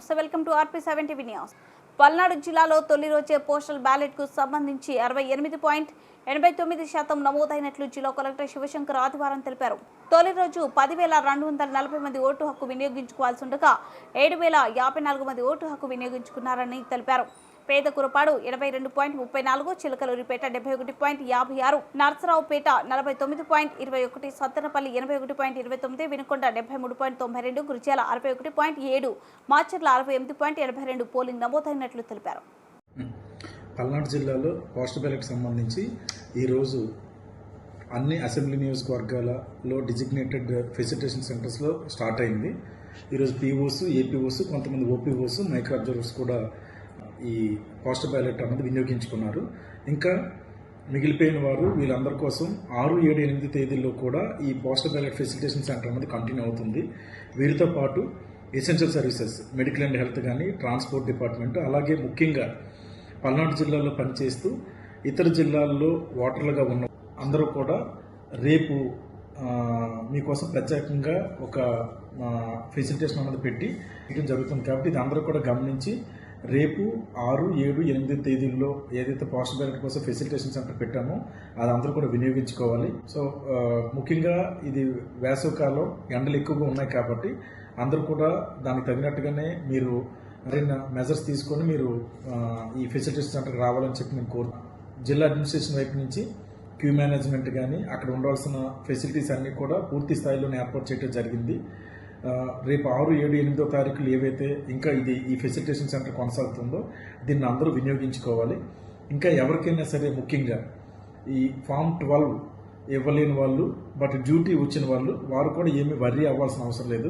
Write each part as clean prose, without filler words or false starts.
నమస్తే, welcome to RP7 TV news. Palnadu జిల్లాలో తొలి రోజే పోస్టల్ బ్యాలెట్ కు సంబంధించి 68.89% నమోదైనట్లు జిల్లా కలెక్టర్ శివశంకర్ ఆదివారం తెలిపారు. తొలి రోజు 10,240 మంది ఓటు హక్కు వినియోగించుకోవాల్సి ఉండగా 7,054 మంది ఓటు హక్కు వినియోగించుకున్నారని తెలిపారు. పేద కురపాడు 82.34, చిలకలూరిపేట 71.56, నర్సరావుపేట 49.21, సత్తెనపల్లి 81.29, వినుకొండ 73.92, గురిజాల 61.7, మాచర్ల 68.82 పోలింగ్ నమోదైనట్లు తెలిపారు. పల్నాడు జిల్లాలో పోస్టల్ బ్యాలెట్ సంబంధించి ఈరోజు అన్ని అసెంబ్లీ నియోజకవర్గాలలో డిజిగ్నేటెడ్ ఫెసిలిటేషన్ సెంటర్స్లో స్టార్ట్ అయింది. ఈరోజు పీఓస్, ఏపీఓస్, కొంతమంది ఓపీఓస్, మైక్రో అబ్జర్వర్స్ కూడా ఈ పోస్టల్ బ్యాలెట్ అన్నది వినియోగించుకున్నారు. ఇంకా మిగిలిపోయిన వారు వీళ్ళందరి కోసం 6, 7, 8 తేదీల్లో కూడా ఈ పోస్టల్ బ్యాలెట్ ఫెసిలిటేషన్ సెంటర్ అన్నది కంటిన్యూ అవుతుంది. వీరితో పాటు essential services, medical and health కానీ, ట్రాన్స్పోర్ట్ డిపార్ట్మెంట్, అలాగే ముఖ్యంగా పల్నాడు జిల్లాలో పనిచేస్తూ ఇతర జిల్లాల్లో ఓటర్లుగా ఉన్న అందరూ కూడా రేపు మీకోసం ప్రత్యేకంగా ఒక ఫెసిలిటేషన్ అన్నది పెట్టి ఇవ్వడం జరుగుతుంది. కాబట్టి ఇది అందరూ కూడా గమనించి రేపు 6, 7, 8 తేదీల్లో ఏదైతే పోస్టల్ బ్యాలెట్ కోసం ఫెసిలిటేషన్ సెంటర్ పెట్టామో అది అందరూ కూడా వినియోగించుకోవాలి. సో ముఖ్యంగా ఇది వేసవికాలం, ఎండలు ఎక్కువగా ఉన్నాయి కాబట్టి అందరూ కూడా దానికి తగినట్టుగానే మీరు మెజర్స్ తీసుకొని మీరు ఈ ఫెసిలిటేషన్ సెంటర్కి రావాలని చెప్పి నేను కోరుతున్నాను. జిల్లా అడ్మినిస్ట్రేషన్ వైపు నుంచి క్యూ మేనేజ్మెంట్ కానీ అక్కడ ఉండాల్సిన ఫెసిలిటీస్ అన్నీ కూడా పూర్తి స్థాయిలోనే ఏర్పాటు చేయడం జరిగింది. రేపు 6, 7, 8 తారీఖులు ఏవైతే ఇంకా ఈ ఫెసిలిటేషన్ సెంటర్ కొనసాగుతుందో దీన్ని అందరూ వినియోగించుకోవాలి. ఇంకా ఎవరికైనా సరే ముఖ్యంగా ఈ ఫామ్ 12 ఇవ్వలేని వాళ్ళు బట్ డ్యూటీ వచ్చిన వాళ్ళు వారు కూడా ఏమీ వర్రీ అవ్వాల్సిన అవసరం లేదు.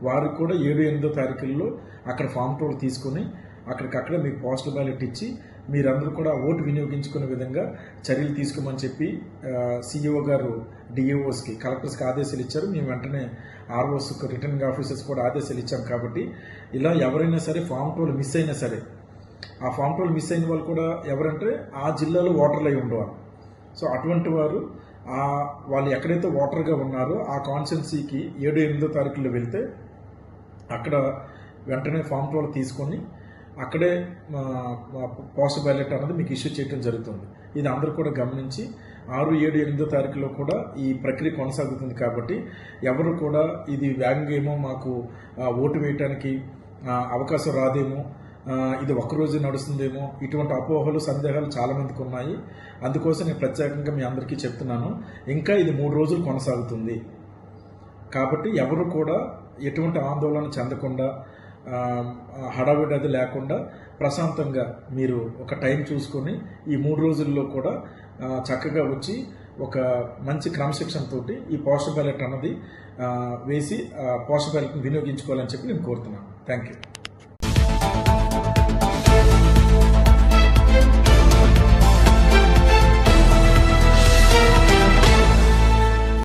వారికి కూడా 7, 8 తారీఖుల్లో అక్కడ ఫామ్ 12 తీసుకొని అక్కడికక్కడే మీకు పోస్టల్ బ్యాలెట్ ఇచ్చి మీరందరూ కూడా ఓటు వినియోగించుకునే విధంగా చర్యలు తీసుకోమని చెప్పి సిఇఓ గారు డిఏఓస్కి, కలెక్టర్స్కి ఆదేశాలు ఇచ్చారు. మేము వెంటనే ఆర్ఓస్, రిటర్నింగ్ ఆఫీసర్స్ కూడా ఆదేశాలు ఇచ్చాం. కాబట్టి ఇలా ఎవరైనా సరే ఫామ్ 12 మిస్ అయినా సరే, ఆ ఫామ్ 12 మిస్ అయిన వాళ్ళు కూడా ఎవరంటే ఆ జిల్లాలో ఓటర్లు అయి ఉండేవారు. సో అటువంటి వారు వాళ్ళు ఎక్కడైతే ఓటర్గా ఉన్నారో ఆ కాన్స్టిట్యున్సీకి 7, 8 తారీఖుల్లో వెళ్తే అక్కడ వెంటనే ఫామ్ 12 తీసుకొని అక్కడే పోస్టల్ బ్యాలెట్ అన్నది మీకు ఇష్యూ చేయడం జరుగుతుంది. ఇది అందరూ కూడా గమనించి 6, 7, 8 తారీఖులో కూడా ఈ ప్రక్రియ కొనసాగుతుంది. కాబట్టి ఎవరు కూడా ఇది వేగంగా ఏమో మాకు ఓటు వేయటానికి అవకాశం రాదేమో, ఇది ఒక్కరోజు నడుస్తుందేమో, ఇటువంటి అపోహలు, సందేహాలు చాలామందికి ఉన్నాయి. అందుకోసం నేను ప్రత్యేకంగా మీ అందరికీ చెప్తున్నాను, ఇంకా ఇది 3 రోజులు కొనసాగుతుంది. కాబట్టి ఎవరు కూడా ఎటువంటి ఆందోళన చెందకుండా, హడావిడి అది లేకుండా ప్రశాంతంగా మీరు ఒక టైం చూసుకొని ఈ 3 రోజుల్లో కూడా చక్కగా వచ్చి ఒక మంచి క్రమశిక్షణ తోటి ఈ పోస్టల్ బ్యాలెట్ అన్నది వేసి పోస్టల్ బ్యాలెట్ని వినియోగించుకోవాలని చెప్పి నేను కోరుతున్నాను. Thank you.